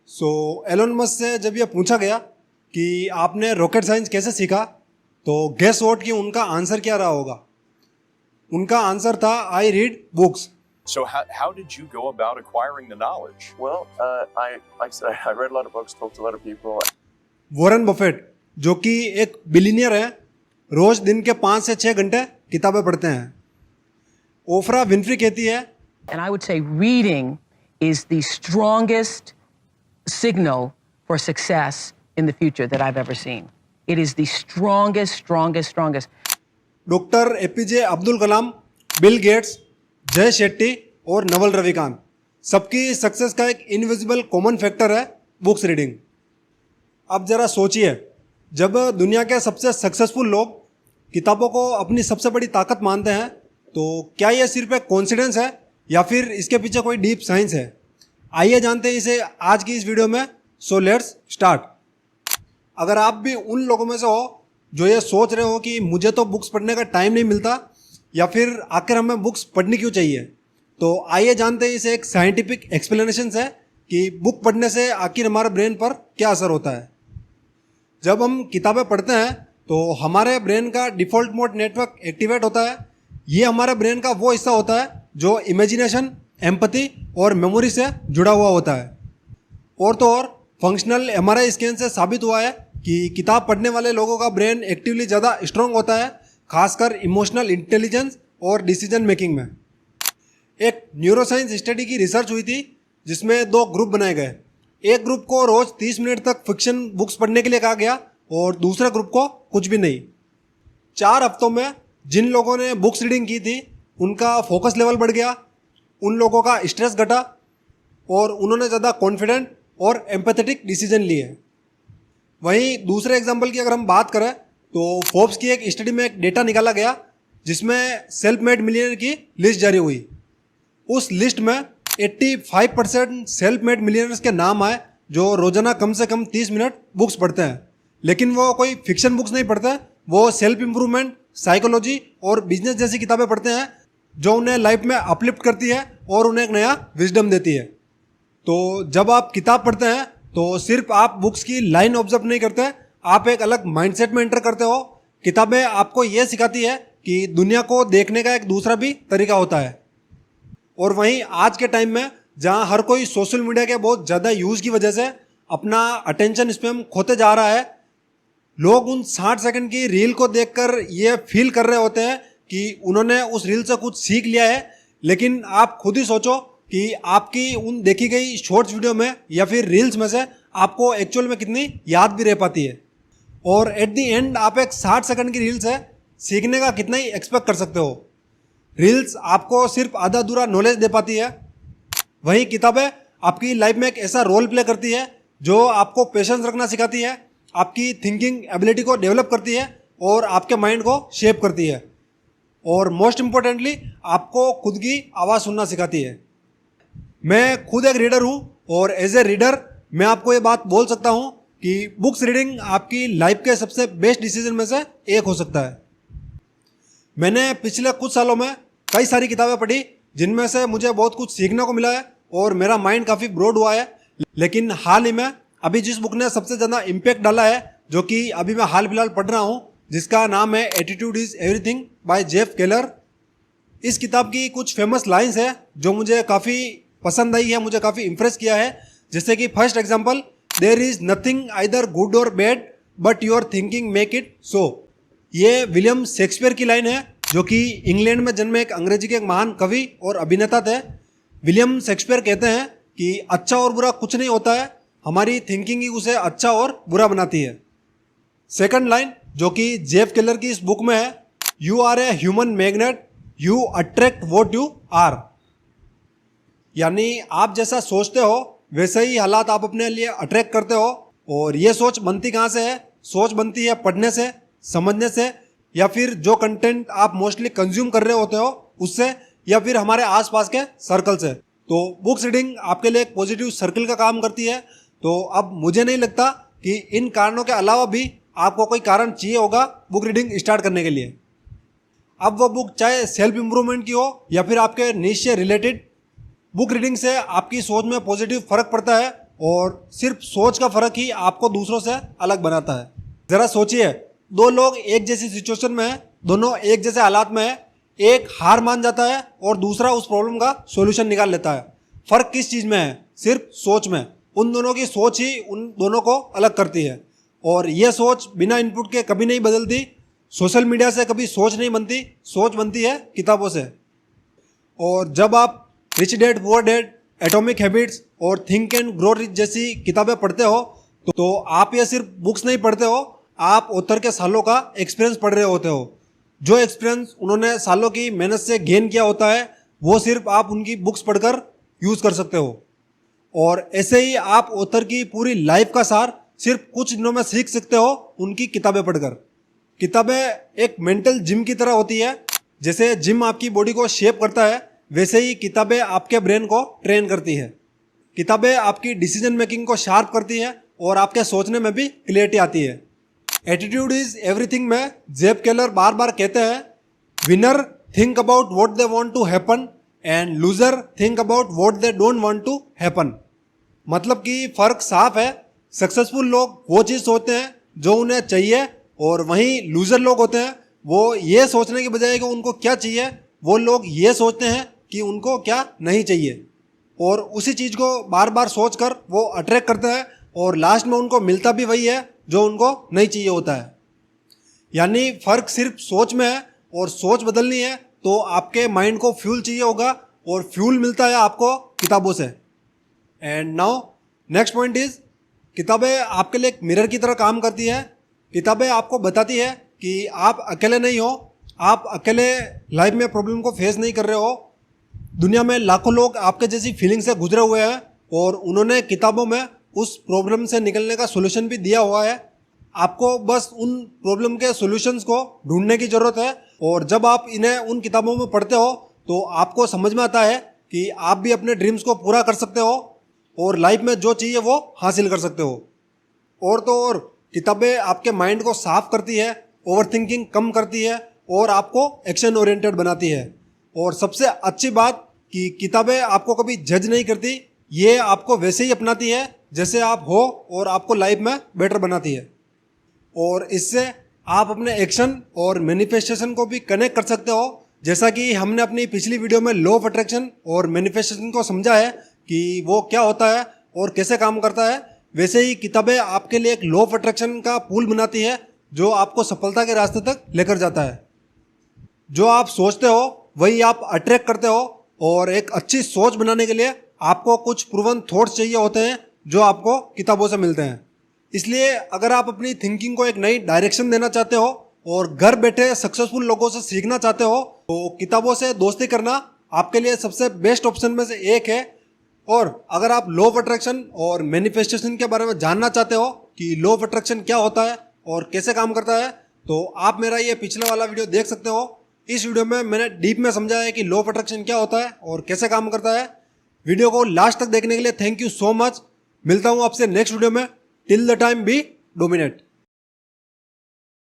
सो Elon Musk से जब ये पूछा गया कि आपने रॉकेट साइंस कैसे सीखा, तो गेस वोट कि उनका आंसर क्या रहा होगा। उनका आंसर था I read books. So how did you go about acquiring the knowledge? Well, like I said, I read a lot of books, talked to a lot of people. Warren Buffett जो कि एक billionaire है, रोज दिन के 5 से 6 घंटे किताबें पढ़ते हैं। ओफ्रा विनफ्री कहती है, And I would say reading is the strongest signal for success in the future that I've ever seen. It is the strongest. Doctor APJ Abdul Kalam, Bill Gates, जय शेट्टी और नवल रविकांत, सबकी सक्सेस का एक इनविजिबल कॉमन फैक्टर है books reading. अब जरा सोचिए, जब दुनिया के सबसे सक्सेसफुल लोग किताबों को अपनी सबसे बड़ी ताकत मानते हैं, तो क्या यह सिर्फ एक कोइंसिडेंस है या फिर इसके पीछे कोई डीप साइंस है? आइए जानते हैं इसे आज की इस वीडियो में। So let's start. अगर आप भी उन लोगों में से हो जो ये सोच रहे हो कि मुझे तो बुक्स पढ़ने का टाइम नहीं मिलता, या फिर आखिर हमें बुक्स पढ़नी क्यों चाहिए, तो आइए जानते हैं इसे एक साइंटिफिक एक्सप्लेनेशन है कि बुक पढ़ने से आखिर हमारे ब्रेन पर क्या असर होता है। जब हम किताबें पढ़ते हैं तो हमारे ब्रेन का डिफ़ॉल्ट मोड नेटवर्क एक्टिवेट होता है। ये हमारे ब्रेन का वो हिस्सा होता है जो इमेजिनेशन, एम्पैथी और मेमोरी से जुड़ा हुआ होता है। और तो और फंक्शनल एमआरआई स्कैन से साबित हुआ है कि किताब पढ़ने वाले लोगों का ब्रेन एक्टिवली ज़्यादा स्ट्रांग होता है, खासकर इमोशनल इंटेलिजेंस और डिसीजन मेकिंग में। एक न्यूरोसाइंस स्टडी की रिसर्च हुई थी जिसमें 2 ग्रुप बनाए गए। एक ग्रुप को रोज 30 मिनट तक फिक्शन बुक्स पढ़ने के लिए कहा गया और दूसरे ग्रुप को कुछ भी नहीं। 4 हफ्तों में जिन लोगों ने बुक्स रीडिंग की थी उनका फोकस लेवल बढ़ गया, उन लोगों का स्ट्रेस घटा और उन्होंने ज़्यादा कॉन्फिडेंट और एम्पैथेटिक डिसीजन लिए। वहीं दूसरे एग्जाम्पल की अगर हम बात करें तो फोर्ब्स की एक स्टडी में एक डेटा निकाला गया जिसमें सेल्फ मेड मिलियनर की लिस्ट जारी हुई। उस लिस्ट में 85% सेल्फ मेड मिलियनर्स के नाम आए जो रोजाना कम से कम 30 मिनट बुक्स पढ़ते हैं। लेकिन वो कोई फिक्शन बुक्स नहीं पढ़ते, वो सेल्फ इम्प्रूवमेंट, साइकोलॉजी और बिजनेस जैसी किताबें पढ़ते हैं जो उन्हें लाइफ में अपलिफ्ट करती है और उन्हें एक नया विजडम देती है। तो जब आप किताब पढ़ते हैं तो सिर्फ आप बुक्स की लाइन ऑब्जर्व नहीं करते, आप एक अलग माइंडसेट में एंटर करते हो। किताबें आपको ये सिखाती है कि दुनिया को देखने का एक दूसरा भी तरीका होता है। और वहीं आज के टाइम में जहां हर कोई सोशल मीडिया के बहुत ज़्यादा यूज़ की वजह से अपना अटेंशन स्पैम खोते जा रहा है, लोग उन 60 सेकंड की रील को देखकर ये फील कर रहे होते हैं कि उन्होंने उस रील से कुछ सीख लिया है। लेकिन आप खुद ही सोचो कि आपकी उन देखी गई शॉर्ट्स वीडियो में या फिर रील्स में से आपको एक्चुअल में कितनी याद भी रह पाती है। और एट द एंड आप एक 60 सेकंड की रील से सीखने का कितना ही एक्सपेक्ट कर सकते हो। रील्स आपको सिर्फ आधा अधूरा नॉलेज दे पाती है, वहीं किताबें आपकी लाइफ में एक ऐसा रोल प्ले करती है जो आपको पेशेंस रखना सिखाती है, आपकी थिंकिंग एबिलिटी को डेवलप करती है और आपके माइंड को शेप करती है। और मोस्ट इम्पोर्टेंटली आपको खुद की आवाज़ सुनना सिखाती है। मैं खुद एक रीडर हूँ और एज ए रीडर मैं आपको ये बात बोल सकता हूँ कि बुक्स रीडिंग आपकी लाइफ के सबसे बेस्ट डिसीजन में से एक हो सकता है। मैंने पिछले कुछ सालों में कई सारी किताबें पढ़ी जिनमें से मुझे बहुत कुछ सीखने को मिला है और मेरा माइंड काफ़ी ब्रॉड हुआ है। लेकिन हाल ही में अभी जिस बुक ने सबसे ज़्यादा इम्पैक्ट डाला है, जो कि अभी मैं हाल फिलहाल पढ़ रहा हूँ, जिसका नाम है attitude is everything by Jeff Keller. इस किताब की कुछ फेमस लाइन्स है जो मुझे काफ़ी पसंद आई है, मुझे काफ़ी इम्प्रेस किया है। जैसे कि first example, there is nothing either good और bad but your thinking make it so. ये विलियम शेक्सपियर की लाइन है जो कि इंग्लैंड में जन्मे एक अंग्रेजी के एक महान कवि और अभिनेता थे। विलियम शेक्सपियर कहते हैं कि अच्छा और बुरा कुछ नहीं होता है, हमारी थिंकिंग ही उसे अच्छा और बुरा बनाती है। सेकंड लाइन जो कि जेफ केलर की इस बुक में है, you are a human magnet, you attract what you are. यानी आप जैसा सोचते हो वैसे ही हालात आप अपने लिए अट्रैक्ट करते हो। और ये सोच बनती कहाँ से है? सोच बनती है पढ़ने से, समझने से, या फिर जो कंटेंट आप मोस्टली कंज्यूम कर रहे होते हो उससे, या फिर हमारे आसपास के सर्कल से। तो बुक्स रीडिंग आपके लिए एक पॉजिटिव सर्कल का काम करती है। तो अब मुझे नहीं लगता कि इन कारणों के अलावा भी आपको कोई कारण चाहिए होगा बुक रीडिंग स्टार्ट करने के लिए। अब वो बुक चाहे सेल्फ इम्प्रूवमेंट की हो या फिर आपके नीश से रिलेटेड, बुक रीडिंग से आपकी सोच में पॉजिटिव फर्क पड़ता है और सिर्फ सोच का फ़र्क ही आपको दूसरों से अलग बनाता है। ज़रा सोचिए, दो लोग एक जैसी सिचुएशन में हैं, दोनों एक जैसे हालात में हैं, एक हार मान जाता है और दूसरा उस प्रॉब्लम का सॉल्यूशन निकाल लेता है। फ़र्क किस चीज़ में है? सिर्फ सोच में। उन दोनों की सोच ही उन दोनों को अलग करती है और यह सोच बिना इनपुट के कभी नहीं बदलती। सोशल मीडिया से कभी सोच नहीं बनती, सोच बनती है किताबों से। और जब आप rich dad poor dad, atomic habits और थिंक एंड ग्रो रिच जैसी किताबें पढ़ते हो तो आप ये सिर्फ बुक्स नहीं पढ़ते हो, आप ऑथर के सालों का एक्सपीरियंस पढ़ रहे होते हो। जो एक्सपीरियंस उन्होंने सालों की मेहनत से गेन किया होता है वो सिर्फ आप उनकी बुक्स पढ़कर यूज़ कर सकते हो। और ऐसे ही आप ऑथर की पूरी लाइफ का सार सिर्फ कुछ दिनों में सीख सकते हो उनकी किताबें पढ़कर। किताबें एक मेंटल जिम की तरह होती है। जैसे जिम आपकी बॉडी को शेप करता है, वैसे ही किताबें आपके ब्रेन को ट्रेन करती है। किताबें आपकी डिसीजन मेकिंग को शार्प करती हैं और आपके सोचने में भी क्लियरिटी आती है। एटीट्यूड इज एवरीथिंग में जेब केलर बार बार कहते हैं, winner think about what they want to happen and loser think about what they don't want to happen. मतलब कि फ़र्क साफ है। सक्सेसफुल लोग वो चीज़ सोचते हैं जो उन्हें चाहिए और वहीं लूजर लोग होते हैं, वो ये सोचने के बजाय कि उनको क्या चाहिए, वो लोग ये सोचते हैं कि उनको क्या नहीं चाहिए और उसी चीज़ को बार बार सोच कर वो अट्रैक्ट करते हैं और लास्ट में उनको मिलता भी वही है जो उनको नहीं चाहिए होता है। यानी फ़र्क सिर्फ सोच में है और सोच बदलनी है तो आपके माइंड को फ्यूल चाहिए होगा और फ्यूल मिलता है आपको किताबों से। And now next point is, किताबें आपके लिए एक मिरर की तरह काम करती है। किताबें आपको बताती है कि आप अकेले नहीं हो, आप अकेले लाइफ में प्रॉब्लम को फेस नहीं कर रहे हो। दुनिया में लाखों लोग आपके जैसी फीलिंग से गुजरे हुए हैं और उन्होंने किताबों में उस प्रॉब्लम से निकलने का सोल्यूशन भी दिया हुआ है। आपको बस उन प्रॉब्लम के सॉल्यूशंस को ढूंढने की ज़रूरत है और जब आप इन्हें उन किताबों में पढ़ते हो तो आपको समझ में आता है कि आप भी अपने ड्रीम्स को पूरा कर सकते हो और लाइफ में जो चाहिए वो हासिल कर सकते हो। और तो और किताबें आपके माइंड को साफ करती है, ओवर थिंकिंग कम करती है और आपको एक्शन ओरिएंटेड बनाती है। और सबसे अच्छी बात कि किताबें आपको कभी जज नहीं करती, ये आपको वैसे ही अपनाती है जैसे आप हो और आपको लाइफ में बेटर बनाती है। और इससे आप अपने एक्शन और मैनिफेस्टेशन को भी कनेक्ट कर सकते हो। जैसा कि हमने अपनी पिछली वीडियो में लॉ ऑफ अट्रैक्शन और मैनिफेस्टेशन को समझा है कि वो क्या होता है और कैसे काम करता है, वैसे ही किताबें आपके लिए एक लॉ ऑफ अट्रैक्शन का पुल बनाती है जो आपको सफलता के रास्ते तक लेकर जाता है। जो आप सोचते हो वही आप अट्रैक्ट करते हो और एक अच्छी सोच बनाने के लिए आपको कुछ प्रूवन थॉट्स चाहिए होते हैं जो आपको किताबों से मिलते हैं। इसलिए अगर आप अपनी थिंकिंग को एक नई डायरेक्शन देना चाहते हो और घर बैठे सक्सेसफुल लोगों से सीखना चाहते हो तो किताबों से दोस्ती करना आपके लिए सबसे बेस्ट ऑप्शन में से एक है। और अगर आप लॉ ऑफ अट्रैक्शन और मैनिफेस्टेशन के बारे में जानना चाहते हो कि लॉ ऑफ अट्रैक्शन क्या होता है और कैसे काम करता है तो आप मेरा ये पिछले वाला वीडियो देख सकते हो। इस वीडियो में मैंने डीप में समझाया है कि लॉ ऑफ अट्रैक्शन क्या होता है और कैसे काम करता है। वीडियो को लास्ट तक देखने के लिए थैंक यू सो मच। मिलता हूँ आपसे नेक्स्ट वीडियो में। Till the time be dominate.